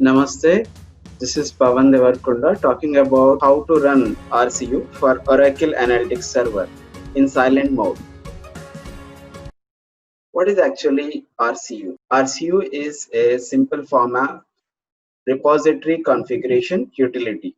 Namaste, this is Pavan Devarakonda talking about how to run RCU for Oracle Analytics Server in silent mode. What is actually RCU? RCU is a simple format repository configuration utility.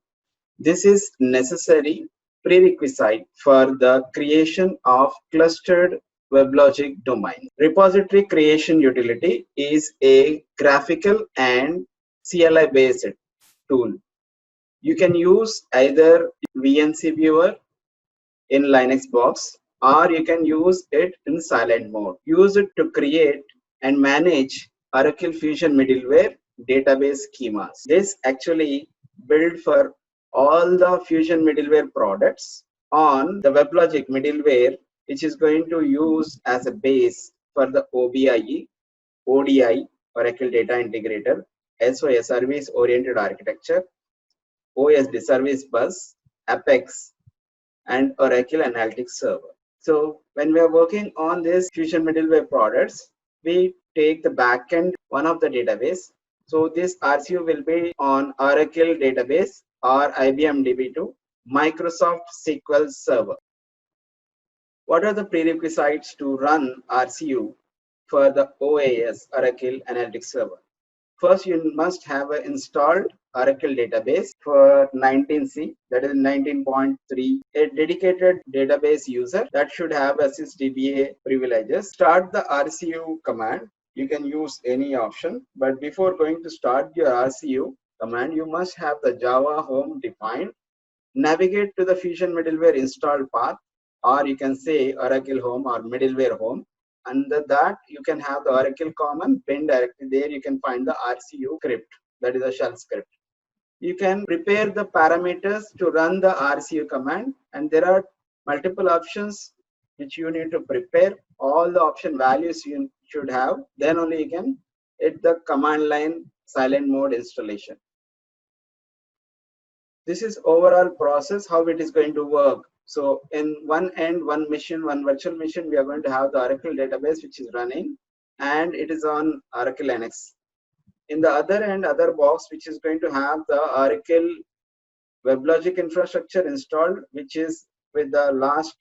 This is necessary prerequisite for the creation of clustered WebLogic domain. Repository creation utility is a graphical and CLI based tool. You can use either VNC viewer in Linux box or you can use it in silent mode. Use it to create and manage Oracle Fusion middleware database schemas. This actually built for all the Fusion middleware products on the WebLogic middleware, which is going to use as a base for the OBIE, ODI, Oracle Data Integrator, SOS Service Oriented Architecture, OSD Service Bus, Apex, and Oracle Analytics Server. So when we are working on this Fusion middleware products, we take the backend one of the database. So this RCU will be on Oracle database or IBM DB2 Microsoft SQL Server. What are the prerequisites to run RCU for the OAS Oracle Analytics Server? First, you must have an installed Oracle database for 19C, that is 19.3, a dedicated database user that should have SYSDBA privileges. Start the RCU command. You can use any option, but before going to start your RCU command, you must have the Java home defined. Navigate to the Fusion middleware installed path, or you can say Oracle home or middleware home. Under that, you can have the Oracle common pinned directly there. You can find the RCU script, that is a shell script. You can prepare the parameters to run the RCU command, and there are multiple options which you need to prepare. All the option values you should have, then only you can hit the command line silent mode installation. This is overall process, how it is going to work. So in one end, one machine, one virtual machine, we are going to have the Oracle database which is running, and it is on Oracle NX. In the other end, other box, which is going to have the Oracle WebLogic infrastructure installed, which is with the last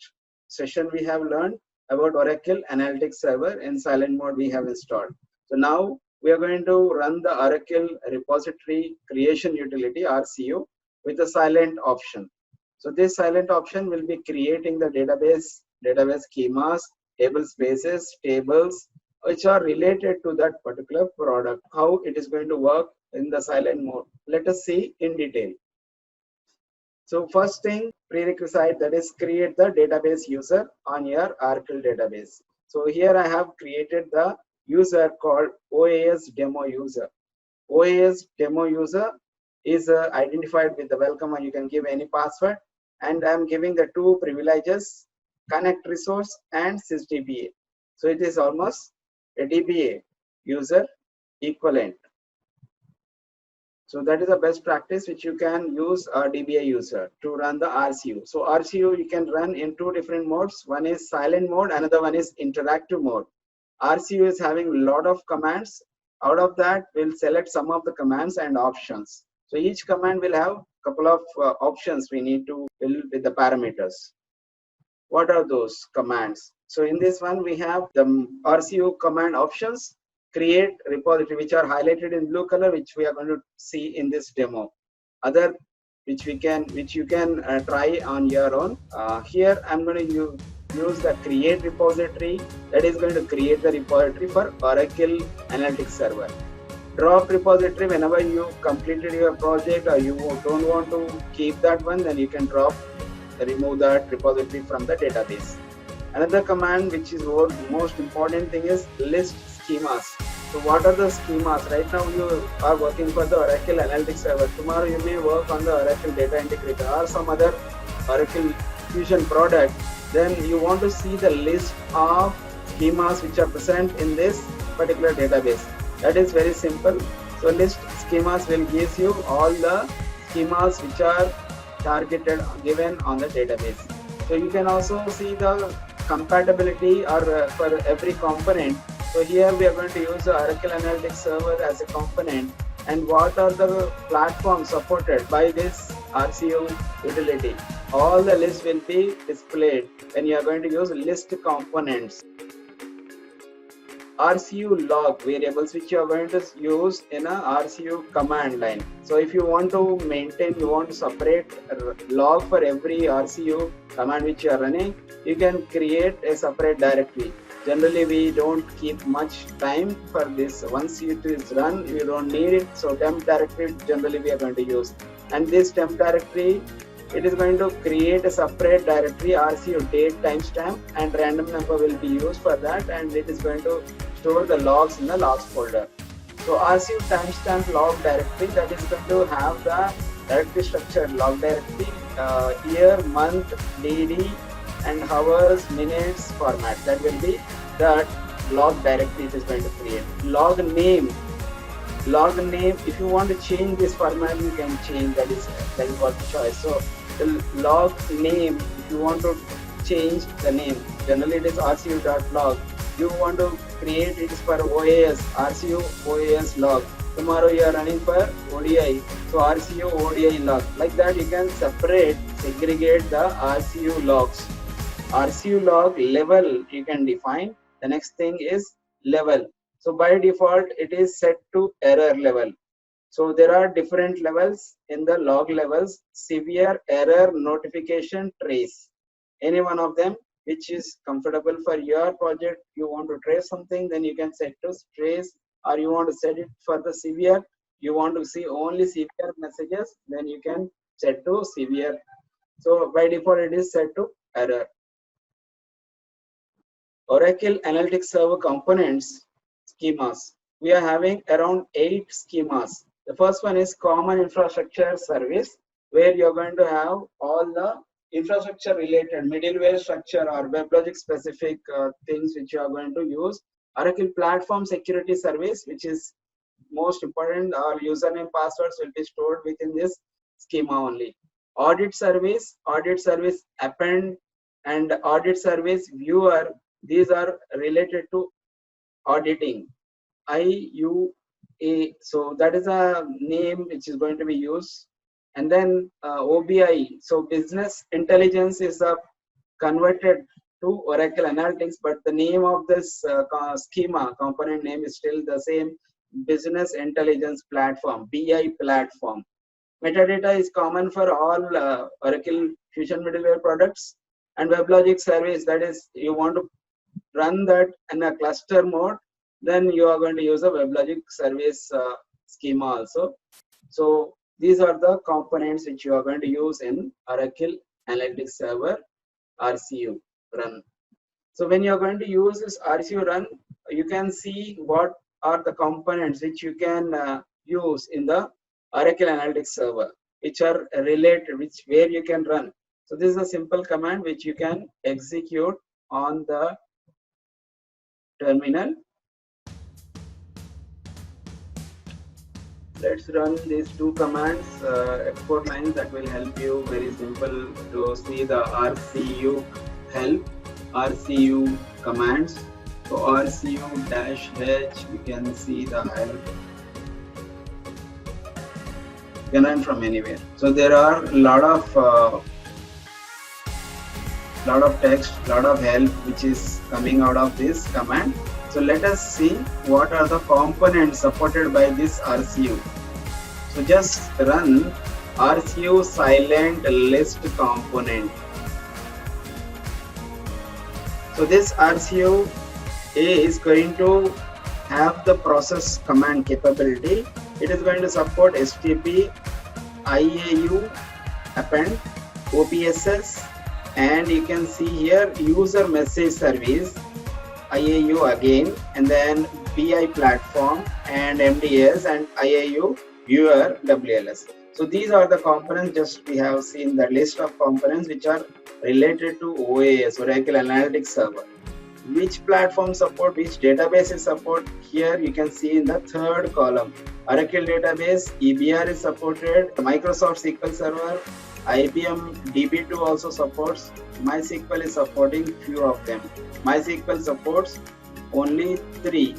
session we have learned about Oracle Analytics Server in silent mode we have installed. So now we are going to run the Oracle repository creation utility RCU with a silent option. So this silent option will be creating the database schemas, table spaces, tables, which are related to that particular product. How it is going to work in the silent mode, let us see in detail. So first thing, prerequisite, that is create the database user on your Oracle database. So here I have created the user called OAS demo user. OAS demo user is identified with the welcome, and you can give any password. And I'm giving the two privileges, connect resource and SysDBA. So it is almost a DBA user equivalent. So that is the best practice which you can use a DBA user to run the RCU. So RCU you can run in two different modes. One is silent mode, another one is interactive mode. RCU is having a lot of commands. Out of that, we'll select some of the commands and options. So each command will have a couple of options we need to fill with the parameters. What are those commands? So in this one, we have the RCU command options, create repository, which are highlighted in blue color, which we are going to see in this demo. Other which you can try on your own. Here I'm going to use the create repository, that is going to create the repository for Oracle Analytics Server. Drop repository, whenever you completed your project or you don't want to keep that one, then you can remove that repository from the database. Another command which is most important thing is list schemas. So what are the schemas? Right now you are working for the Oracle Analytics Server. Tomorrow you may work on the Oracle Data Integrator or some other Oracle Fusion product. Then you want to see the list of schemas which are present in this particular database. That is very simple. So list schemas will give you all the schemas which are given on the database. So you can also see the compatibility or for every component. So here we are going to use the Oracle Analytics Server as a component. and what are the platforms supported by this RCU utility. All the lists will be displayed when you are going to use list components. RCU log variables which you are going to use in a RCU command line. So if you want to maintain, you want to separate log for every RCU command which you are running, you can create a separate directory. Generally, we don't keep much time for this. Once it is run, you don't need it. So temp directory generally we are going to use. And this temp directory, it is going to create a separate directory, RCU date timestamp, and random number will be used for that, and it is going to store the logs in the logs folder. So RCU timestamp log directory, that is going to have the directory structure log directory, year, month, DD, and hours, minutes format. That will be that log directory it is going to create. Log name, if you want to change this format, you can change. That is what the choice. So the log name, if you want to change the name, generally it is rcu.log. You want to create it for OAS, RCU OAS log. Tomorrow you are running for ODI, so RCU ODI log. Like that you can segregate the RCU logs. RCU log level you can define. The next thing is level. So by default it is set to error level. So there are different levels in the log levels: severe, error, notification, trace. Any one of them which is comfortable for your project. You want to trace something, then you can set to trace, or you want to set it for the severe. You want to see only severe messages, then you can set to severe. So by default it is set to error. Oracle Analytic Server Components Schemas. We are having around 8 schemas. The first one is Common Infrastructure Service, where you're going to have all the infrastructure related middleware structure or WebLogic specific things which you are going to use. Oracle Platform Security Service, which is most important. Our username passwords will be stored within this schema only. Audit Service Append, and Audit Service Viewer. These are related to auditing. IUA, so that is a name which is going to be used. And then OBI, so business intelligence is converted to Oracle Analytics, but the name of this schema component name is still the same: business intelligence platform, BI platform. Metadata is common for all Oracle Fusion middleware products. And WebLogic service, that is, you want to run that in a cluster mode, then you are going to use a WebLogic service schema also. So these are the components which you are going to use in Oracle Analytics Server RCU run. So when you are going to use this RCU run, you can see what are the components which you can use in the Oracle Analytics Server, which are related, where you can run. So this is a simple command which you can execute on the terminal. Let's run these two commands, export lines, that will help you. Very simple to see the RCU help, RCU commands. So RCU-H, you can see the help. You can run from anywhere. So there are a lot of text, lot of help which is coming out of this command. So let us see what are the components supported by this RCU. So just run RCU silent list component. So this RCU is going to have the process command capability. It is going to support STP, IAU, append, OPSS, and you can see here user message service, IAU again, and then BI platform and MDS and IAU viewer WLS. So these are the components. Just we have seen the list of components which are related to OAS, Oracle Analytics Server. Which platform support, which database is support, here you can see in the third column. Oracle database, EBR is supported, Microsoft SQL Server, IBM DB2 also supports, MySQL is supporting few of them. MySQL supports only 3.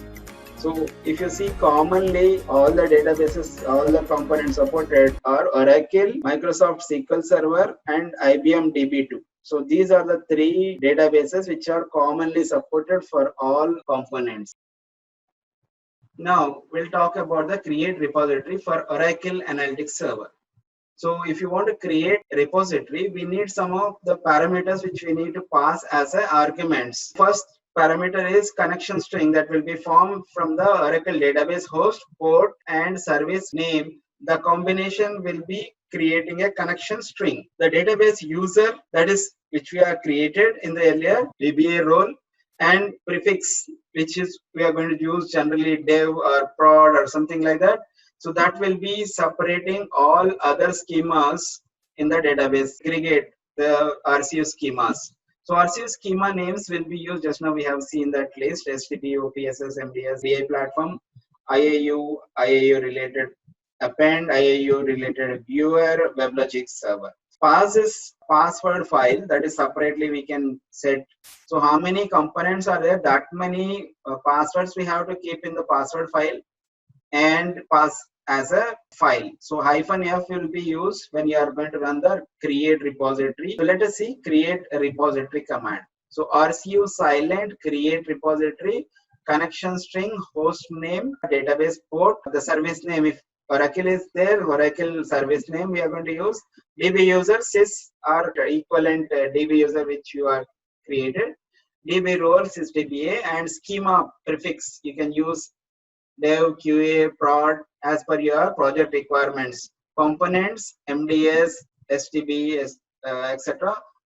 So if you see commonly all the databases, all the components supported are Oracle, Microsoft SQL Server and IBM DB2. So these are the three databases which are commonly supported for all components. Now we'll talk about the create repository for Oracle Analytic Server. So if you want to create a repository, we need some of the parameters which we need to pass as arguments. First parameter is connection string that will be formed from the Oracle database host, port and service name. The combination will be creating a connection string. The database user, that is which we have created in the earlier DBA role, and prefix, which is we are going to use generally dev or prod or something like that. So that will be separating all other schemas in the database, aggregate the RCU schemas. So RCU schema names will be used. Just now we have seen that list: STP, OPSS, MDS, BI platform, IAU, IAU related append, IAU related viewer, WebLogic server. Pass is password file, that is separately we can set. So how many components are there? That many passwords we have to keep in the password file and pass as a file. So -f will be used when you are going to run the create repository. So let us see create a repository command. So RCU silent create repository, connection string, host name, database port, the service name. If Oracle is there, Oracle service name we are going to use. DB user, sys or equivalent DB user which you are created. DB role, SYSDBA, and schema prefix. You can use dev, QA, prod as per your project requirements. Components, MDS, STB, etc.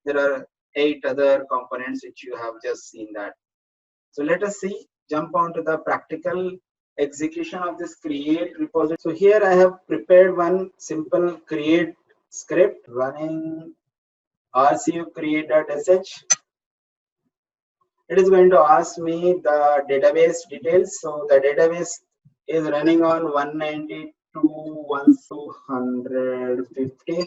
There are 8 other components which you have just seen that. So let us see, jump on to the practical execution of this create repository. So here I have prepared one simple create script running RCU create.sh. It is going to ask me the database details. So the database is running on 192.1.250.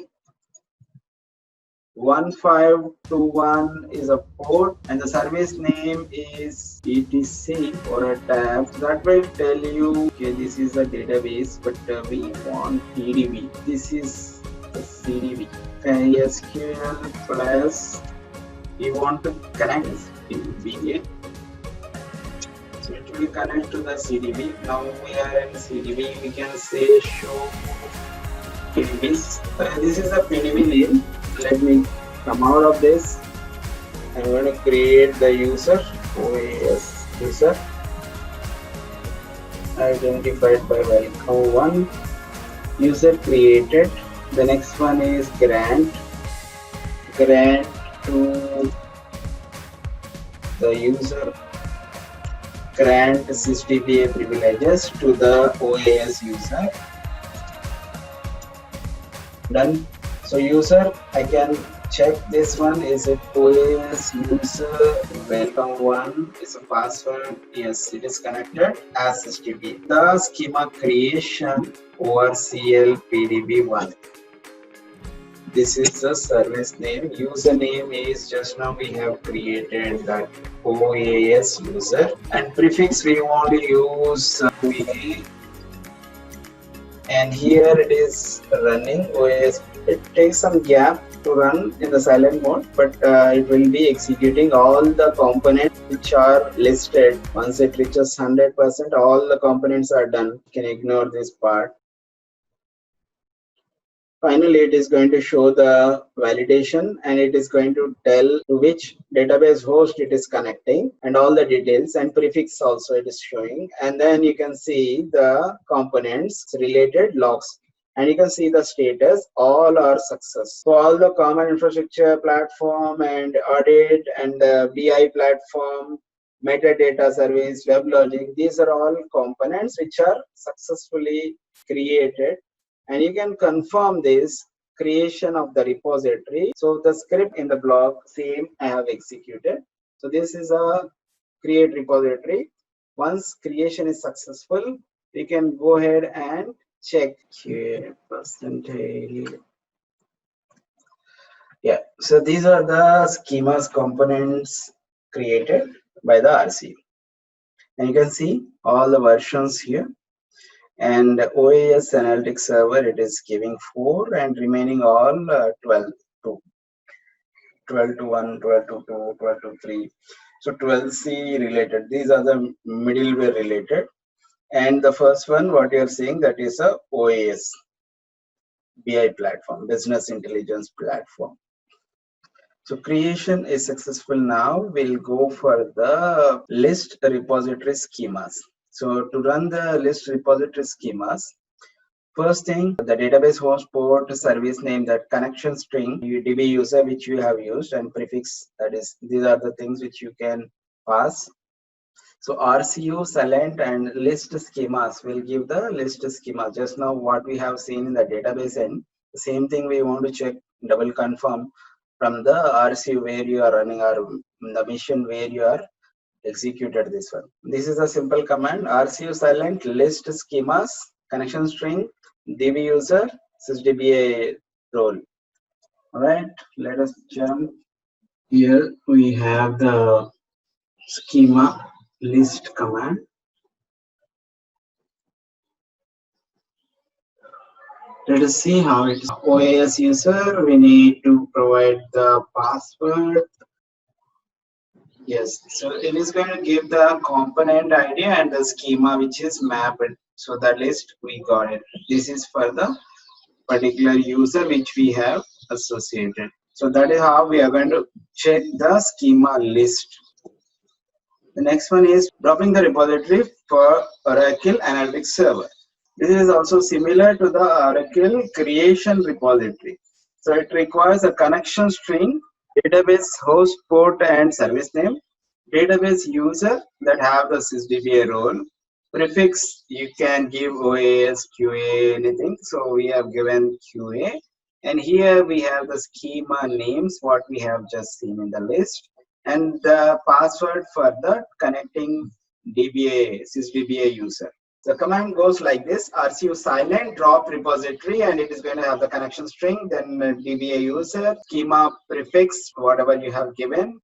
1521 is a port and the service name is etc or a tab. So that will tell you, okay, this is a database, but we want PDB. This is the CDB. SQL plus we want to connect CDB. So it will connect to the CDB. Now we are in CDB. We can say show PDBs. This is the PDB name. Let me come out of this. I'm going to create the user, OAS user, identified by welcome 1. User created. The next one is grant to the user, grant SYSDBA privileges to the OAS user. Done. So user, I can check this one. Is it OAS user welcome 1? Is a password? Yes, it is connected as STP. The schema creation ORCL PDB1. This is the service name. Username is just now we have created that OAS user, and prefix we want to use VA. And here it is running OAS. It takes some gap to run in the silent mode, but it will be executing all the components which are listed. Once it reaches 100%, all the components are done. You can ignore this part. Finally, it is going to show the validation and it is going to tell to which database host it is connecting and all the details, and prefix also it is showing. And then you can see the components related logs. And you can see the status, all are success. So all the common infrastructure platform and audit and the BI platform, metadata service, WebLogic, these are all components which are successfully created. And you can confirm this creation of the repository. So the script in the blog, same I have executed. So this is a create repository. Once creation is successful, we can go ahead and check here percentage. Yeah, so these are the schemas components created by the RCU. And you can see all the versions here. And OAS Analytic server, it is giving 4 and remaining all 12 to 12 to 1, 12 to 2, 12 to 3. So 12C related. These are the middleware related. And the first one, what you are seeing, that is a OAS BI platform, business intelligence platform. So creation is successful now. We'll go for the list repository schemas. So to run the list repository schemas, first thing, the database host port service name, that connection string, DB user which you have used, and prefix, that is, these are the things which you can pass. So RCU select and list schemas will give the list schema. Just now what we have seen in the database end, the same thing we want to check, double confirm from the RCU where you are running, or the mission where you are executed this one. This is a simple command, RCU silent list schemas, connection string, DB user, SYSDBA role. All right, let us jump. Here we have the schema list command. Let us see how it is. OAS user, we need to provide the password. Yes, so it is going to give the component ID and the schema which is mapped. So that list we got it. This is for the particular user which we have associated. So that is how we are going to check the schema list. The next one is dropping the repository for Oracle Analytics server. This is also similar to the Oracle creation repository. So it requires a connection string, database host port and service name, database user that have the SYSDBA role, prefix you can give OAS, QA, anything. So we have given QA, and here we have the schema names what we have just seen in the list, and the password for the connecting DBA SYSDBA user. The command goes like this: RCU silent drop repository, and it is going to have the connection string, then DBA user, schema prefix, whatever you have given,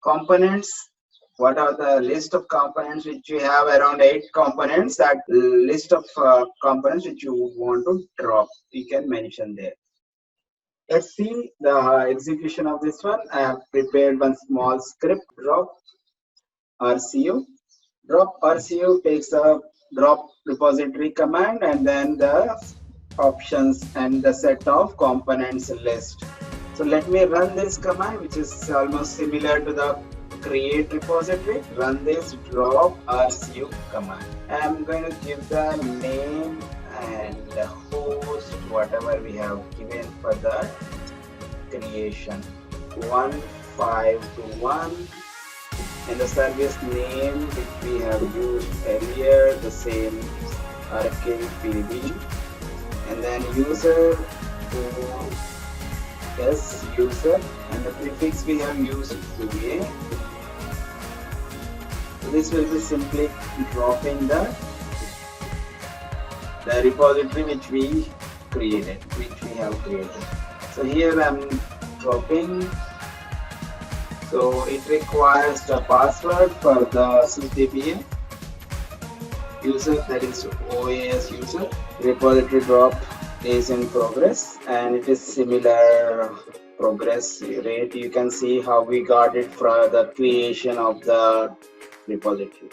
components, what are the list of components which you have, around 8 components, that list of components which you want to drop, you can mention there. Let's see the execution of this one. I have prepared one small script, drop RCU. Drop RCU takes a drop repository command and then the options and the set of components list. So let me run this command, which is almost similar to the create repository. Run this drop RCU command. I'm going to give the name and the host, whatever we have given for the creation, 1521. And the service name which we have used earlier, the same Oracle PB, and then user yes user, and the prefix we have used QA. This will be simply dropping the repository which we have created. So here I'm dropping. So it requires the password for the SYSDBA user, that is OAS user. Repository drop is in progress, and it is similar progress rate. You can see how we got it for the creation of the repository.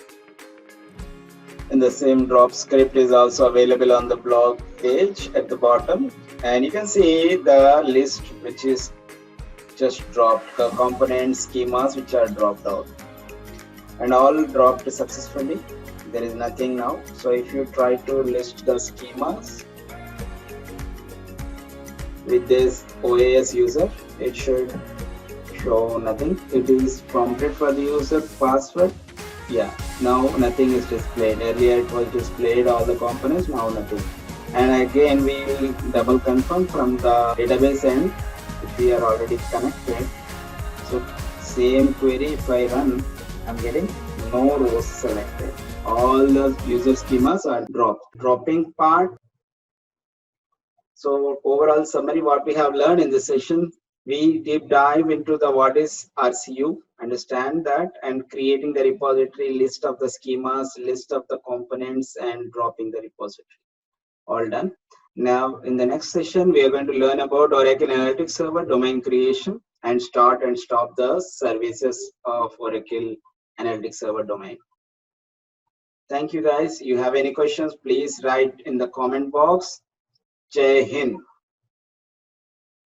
And the same drop script is also available on the blog page at the bottom, and you can see the list which is just dropped, the component schemas which are dropped out, and all dropped successfully. There is nothing now. So if you try to list the schemas with this OAS user, it should show nothing. It is prompted for the user password. Yeah, now nothing is displayed. Earlier it was displayed all the components, now nothing. And again we will double confirm from the database end if we are already connected. So same query, if I run, I'm getting no rows selected. All the user schemas are dropped. Dropping part. So overall summary, what we have learned in this session, We deep dive into the what is RCU, understand that, and creating the repository, list of the schemas, list of the components, and dropping the repository. All done. Now, in the next session, we are going to learn about Oracle Analytics Server domain creation and start and stop the services of Oracle Analytics Server domain. Thank you, guys. You have any questions, please write in the comment box. Jai Hind.